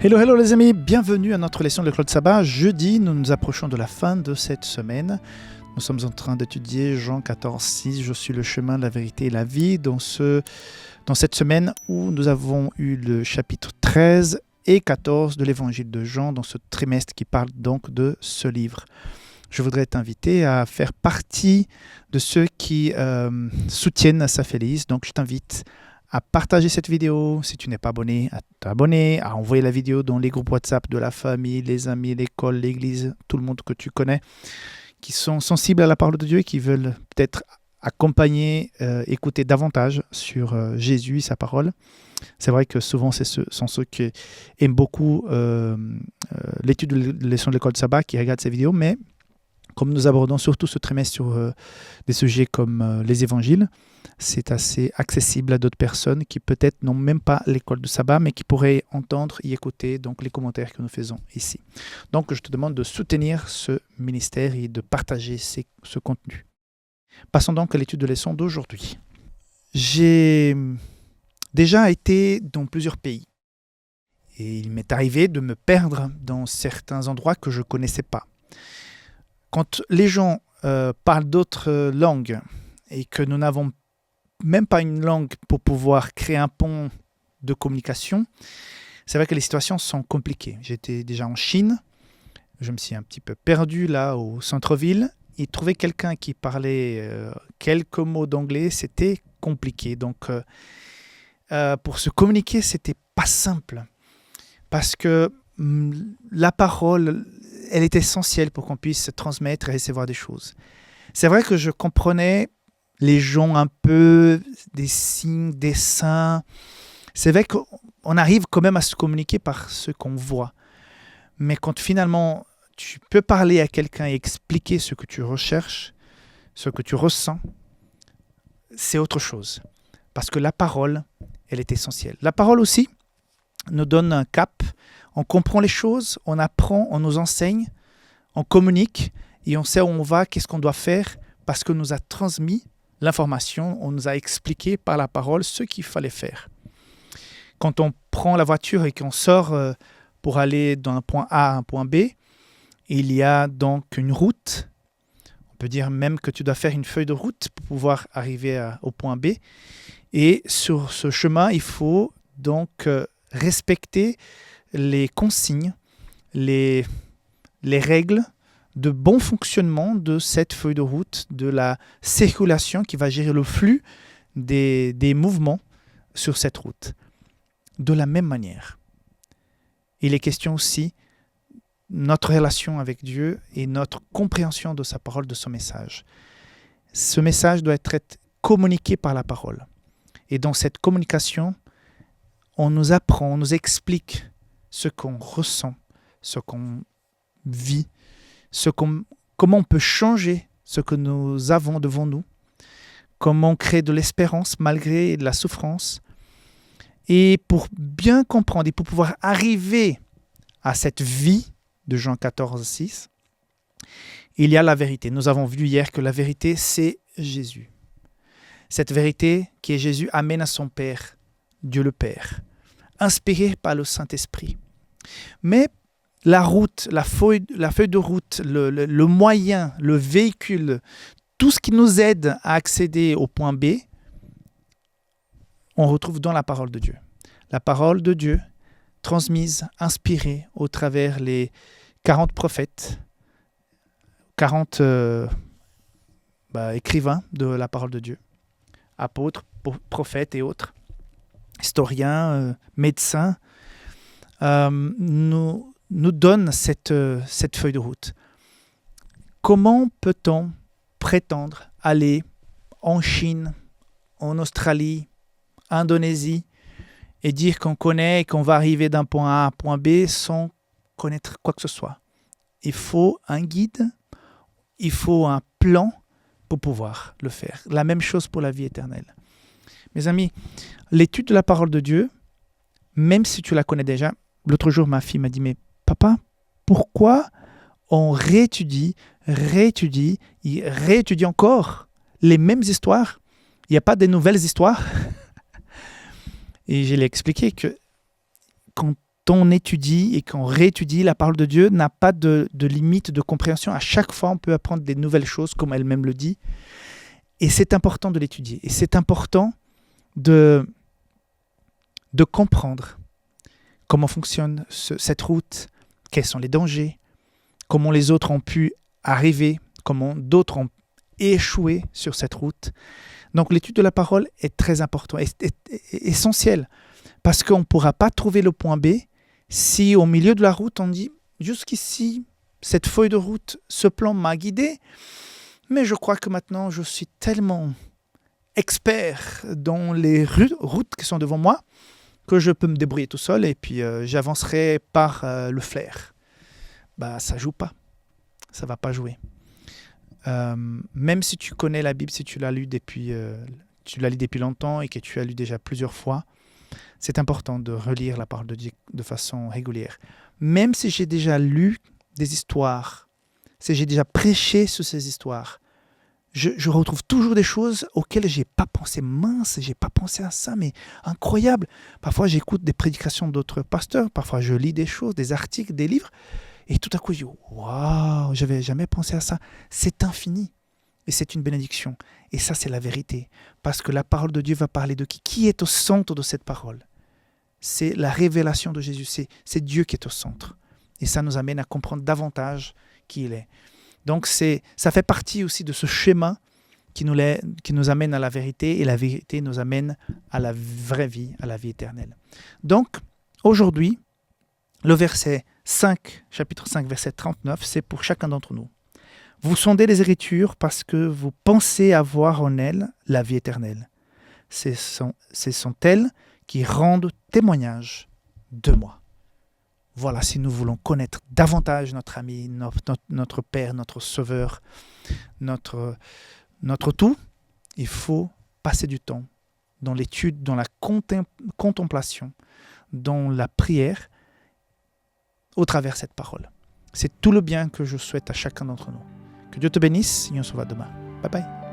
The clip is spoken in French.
Hello, hello les amis, bienvenue à notre leçon de l'école de sabbat. Jeudi, nous nous approchons de la fin de cette semaine. Nous sommes en train d'étudier Jean 14, 6, Je suis le chemin, la vérité et la vie, dans cette semaine où nous avons eu le chapitre 13 et 14 de l'évangile de Jean, dans ce trimestre qui parle donc de ce livre. Je voudrais t'inviter à faire partie de ceux qui soutiennent Sa Félix. Donc je t'invite à partager cette vidéo, si tu n'es pas abonné, à t'abonner, à envoyer la vidéo dans les groupes WhatsApp de la famille, les amis, l'école, l'église, tout le monde que tu connais, qui sont sensibles à la parole de Dieu et qui veulent peut-être accompagner, écouter davantage sur Jésus et sa parole. C'est vrai que souvent, ce sont ceux qui aiment beaucoup l'étude de leçon de l'école de sabbat, qui regardent ces vidéos, mais comme nous abordons surtout ce trimestre sur des sujets comme les évangiles, c'est assez accessible à d'autres personnes qui peut-être n'ont même pas l'école de sabbat, mais qui pourraient entendre et écouter donc, les commentaires que nous faisons ici. Donc je te demande de soutenir ce ministère et de partager ce contenu. Passons donc à l'étude de leçon d'aujourd'hui. J'ai déjà été dans plusieurs pays. Et il m'est arrivé de me perdre dans certains endroits que je ne connaissais pas. Quand les gens parlent d'autres langues et que nous n'avons même pas une langue pour pouvoir créer un pont de communication, c'est vrai que les situations sont compliquées. J'étais déjà en Chine, je me suis un petit peu perdu là au centre-ville, et trouver quelqu'un qui parlait quelques mots d'anglais, c'était compliqué. Donc pour se communiquer, c'était pas simple, parce que la parole, elle est essentielle pour qu'on puisse transmettre et recevoir des choses. C'est vrai que je comprenais les gens un peu, des signes, des dessins. C'est vrai qu'on arrive quand même à se communiquer par ce qu'on voit. Mais quand finalement tu peux parler à quelqu'un et expliquer ce que tu recherches, ce que tu ressens, c'est autre chose. Parce que la parole, elle est essentielle. La parole aussi nous donne un cap. On comprend les choses, on apprend, on nous enseigne, on communique et on sait où on va, qu'est-ce qu'on doit faire parce qu'on nous a transmis l'information, on nous a expliqué par la parole ce qu'il fallait faire. Quand on prend la voiture et qu'on sort pour aller d'un point A à un point B, il y a donc une route. On peut dire même que tu dois faire une feuille de route pour pouvoir arriver au point B. Et sur ce chemin, il faut donc respecter les consignes, les règles de bon fonctionnement de cette feuille de route, de la circulation qui va gérer le flux des mouvements sur cette route. De la même manière, il est question aussi de notre relation avec Dieu et notre compréhension de sa parole, de son message. Ce message doit être communiqué par la parole. Et dans cette communication, on nous apprend, on nous explique ce qu'on ressent, ce qu'on vit, comment on peut changer ce que nous avons devant nous, comment créer de l'espérance malgré de la souffrance. Et pour bien comprendre et pour pouvoir arriver à cette vie de Jean 14, 6, il y a la vérité. Nous avons vu hier que la vérité, c'est Jésus. Cette vérité qui est Jésus amène à son Père, Dieu le Père, inspiré par le Saint-Esprit. Mais la route, la feuille de route, le moyen, le véhicule, tout ce qui nous aide à accéder au point B, on retrouve dans la parole de Dieu. La parole de Dieu, transmise, inspirée au travers les 40 prophètes, 40 écrivains de la parole de Dieu, apôtres, prophètes et autres, historiens, médecins, nous donne cette feuille de route. Comment peut-on prétendre aller en Chine, en Australie, en Indonésie et dire qu'on connaît et qu'on va arriver d'un point A à un point B sans connaître quoi que ce soit? Il faut un guide, il faut un plan pour pouvoir le faire. La même chose pour la vie éternelle. Mes amis, l'étude de la parole de Dieu, même si tu la connais déjà, l'autre jour ma fille m'a dit « Mais papa, pourquoi on réétudie encore les mêmes histoires? Il n'y a pas de nouvelles histoires ?» Et je lui ai expliqué que quand on étudie et qu'on réétudie, la parole de Dieu n'a pas de limite de compréhension. À chaque fois, on peut apprendre des nouvelles choses, comme elle-même le dit. Et c'est important de l'étudier. Et c'est important de comprendre comment fonctionne cette route, quels sont les dangers, comment les autres ont pu arriver, comment d'autres ont échoué sur cette route. Donc l'étude de la parole est très importante, est essentielle, parce qu'on ne pourra pas trouver le point B si au milieu de la route on dit « jusqu'ici, cette feuille de route, ce plan m'a guidé, mais je crois que maintenant je suis tellement expert dans les routes qui sont devant moi que je peux me débrouiller tout seul et puis j'avancerai par le flair. » Ça ne joue pas, ça ne va pas jouer. Même si tu connais la Bible, si tu l'as lu depuis longtemps et que tu as lu déjà plusieurs fois, c'est important de relire la parole de Dieu de façon régulière. Même si j'ai déjà lu des histoires, si j'ai déjà prêché sur ces histoires, je retrouve toujours des choses auxquelles je n'ai pas pensé. Mince, je n'ai pas pensé à ça, mais incroyable. Parfois, j'écoute des prédications d'autres pasteurs, parfois je lis des choses, des articles, des livres, et tout à coup, je dis « Waouh, je n'avais jamais pensé à ça ». C'est infini et c'est une bénédiction. Et ça, c'est la vérité. Parce que la parole de Dieu va parler de qui ? Qui est au centre de cette parole ? C'est la révélation de Jésus. C'est Dieu qui est au centre. Et ça nous amène à comprendre davantage qui il est. Donc, ça fait partie aussi de ce schéma qui nous amène à la vérité. Et la vérité nous amène à la vraie vie, à la vie éternelle. Donc, aujourd'hui, le verset 5, chapitre 5, verset 39, c'est pour chacun d'entre nous. Vous sondez les Écritures parce que vous pensez avoir en elles la vie éternelle. Ce sont elles qui rendent témoignage de moi. Voilà, si nous voulons connaître davantage notre ami, notre Père, notre Sauveur, notre tout, il faut passer du temps dans l'étude, dans la contemplation, dans la prière, au travers de cette parole. C'est tout le bien que je souhaite à chacun d'entre nous. Que Dieu te bénisse et on se voit demain. Bye bye.